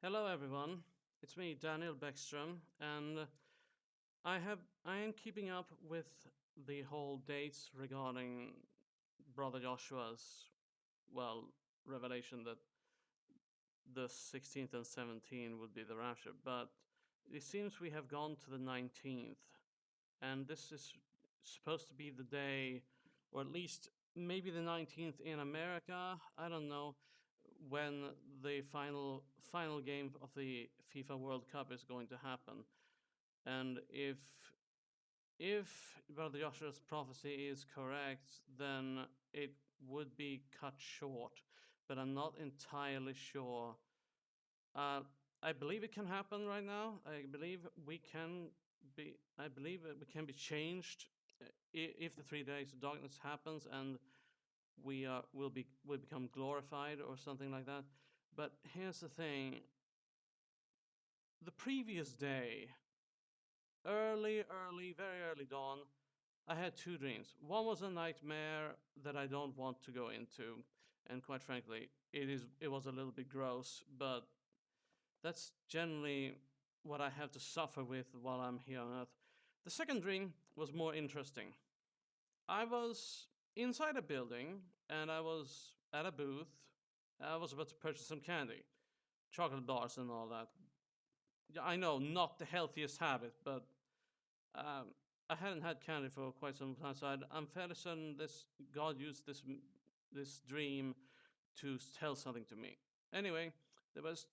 Hello, everyone. It's me, Daniel Beckström, and I am keeping up with the whole dates regarding Brother Joshua's well revelation that the 16th and 17th would be the rapture, but it seems we have gone to the 19th, and this is supposed to be the day, or at least maybe the 19th in America. I don't know when the final game of the FIFA World Cup is going to happen. And if Brother Joshua's prophecy is correct, then it would be cut short. But I'm not entirely sure. Uh, I believe it can happen right now. I believe we can be. I believe we can be changed if the 3 days of darkness happens and will become glorified or something like that. But here's the thing: the previous day, very early dawn, I had two dreams. One was a nightmare that I don't want to go into, and quite frankly, it was a little bit gross, but that's generally what I have to suffer with while I'm here on Earth. The second dream was more interesting. I was inside a building and I was at a booth. I was about to purchase some candy, chocolate bars, and all that. Yeah, I know, not the healthiest habit, but um, I hadn't had candy for quite some time, so I'm fairly certain this God used this dream to tell something to me. Anyway, there was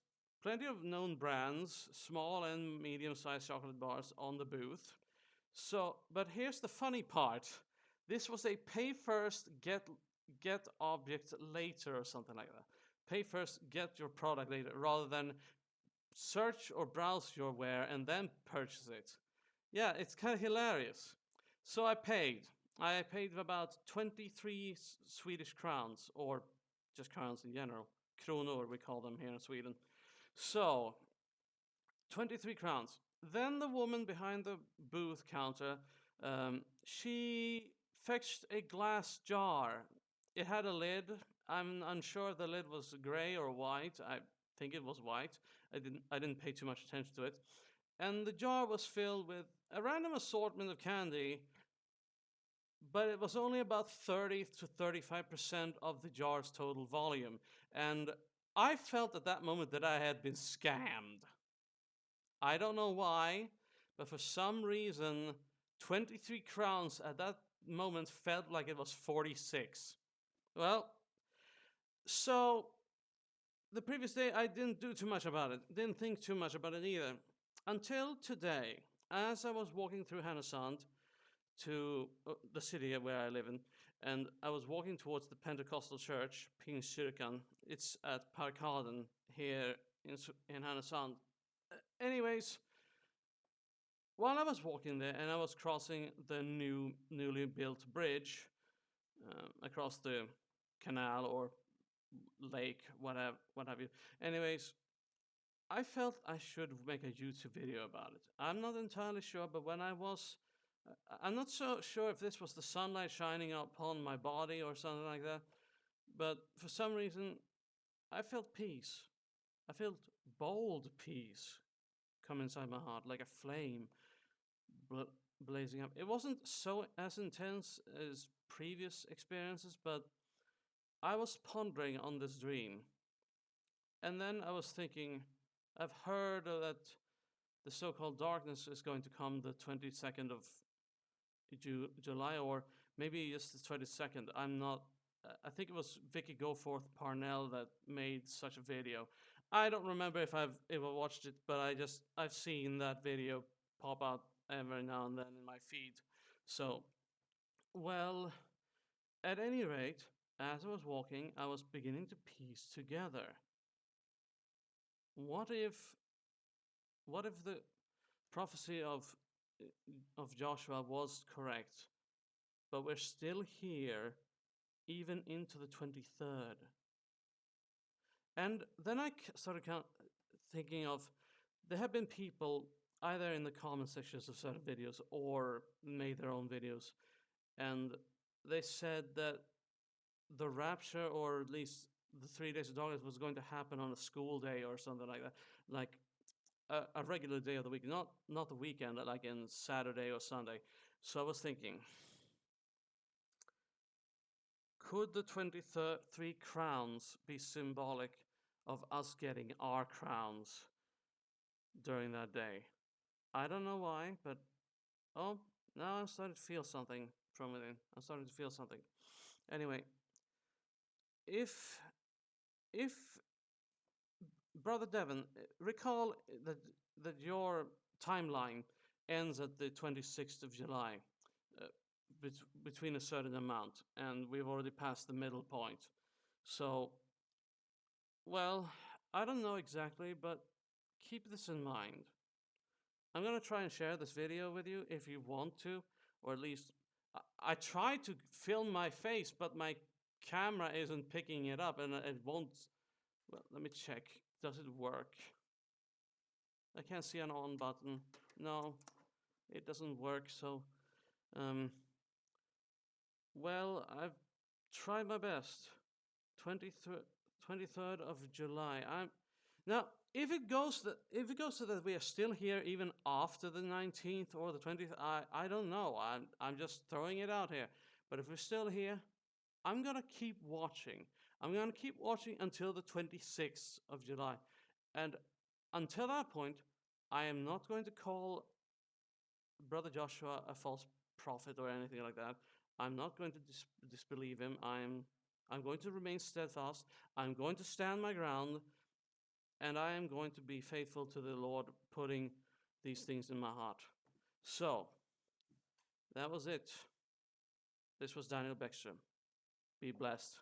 plenty of known brands, small and medium-sized chocolate bars on the booth. So, but here's the funny part: this was a pay first, get object later, or something like that. Pay first, get your product later, rather than search or browse your ware and then purchase it. Yeah, it's kind of hilarious. So I paid. I paid about 23 Swedish crowns, or just crowns in general. Kronor, we call them here in Sweden. So, 23 crowns. Then the woman behind the booth counter, she fetched a glass jar. It had a lid. I'm unsure the lid was gray or white. I think it was white. I didn't pay too much attention to it. And the jar was filled with a random assortment of candy, but it was only about 30 to 35% of the jar's total volume. And I felt at that moment that I had been scammed. I don't know why, but for some reason, 23 crowns at that moment felt like it was 46. Well, so the previous day I didn't do too much about it, didn't think too much about it either. Until today, as I was walking through Härnösand to the city where I live in, and I was walking towards the Pentecostal church, Pingstkyrkan. It's at Parkaden here in Härnösand. Anyways, while I was walking there and I was crossing the newly built bridge across the canal or lake, what have you. Anyways, I felt I should make a YouTube video about it. I'm not entirely sure, but I'm not so sure if this was the sunlight shining upon my body or something like that, but for some reason, I felt peace. I felt bold peace come inside my heart like a flame bl- blazing up. It wasn't so as intense as previous experiences, but I was pondering on this dream. And then I was thinking, I've heard that the so called darkness is going to come the 22nd of July, or maybe just the 22nd. I'm not. I think it was Vicky Goforth Parnell that made such a video. I don't remember if I've ever watched it, but I've seen that video pop out every now and then in my feed. So, well, at any rate, as I was walking, I was beginning to piece together. What if the prophecy of Joshua was correct, but we're still here even into the 23rd? And then I started thinking of, there have been people either in the comment sections of certain videos or made their own videos, and they said that the rapture, or at least the 3 days of darkness was going to happen on a school day or something like that, like a regular day of the week, not the weekend, like in Saturday or Sunday. So I was thinking, could the 23 crowns be symbolic of us getting our crowns during that day? I don't know why, but oh, now I'm starting to feel something from within. I'm starting to feel something. Anyway, if if Brother Devon, recall that your timeline ends at the 26th of July, uh, between a certain amount, and we've already passed the middle point. So, well, I don't know exactly, but keep this in mind. I'm gonna try and share this video with you if you want to, or at least I tried to film my face, but my camera isn't picking it up, and it won't. Well, let me check. Does it work? I can't see an on button. No, it doesn't work. So, um, well, I've tried my best. 23rd, 23rd of July. I'm now. If it goes so that we are still here even after the 19th or the 20th, I don't know. I'm just throwing it out here. But if we're still here, I'm gonna keep watching. I'm gonna keep watching until the 26th of July, and until that point, I am not going to call Brother Joshua a false prophet or anything like that. I'm not going to disbelieve him. I'm going to remain steadfast. I'm going to stand my ground, and I am going to be faithful to the Lord, putting these things in my heart. So that was it. This was Daniel Beckstrom. Be blessed.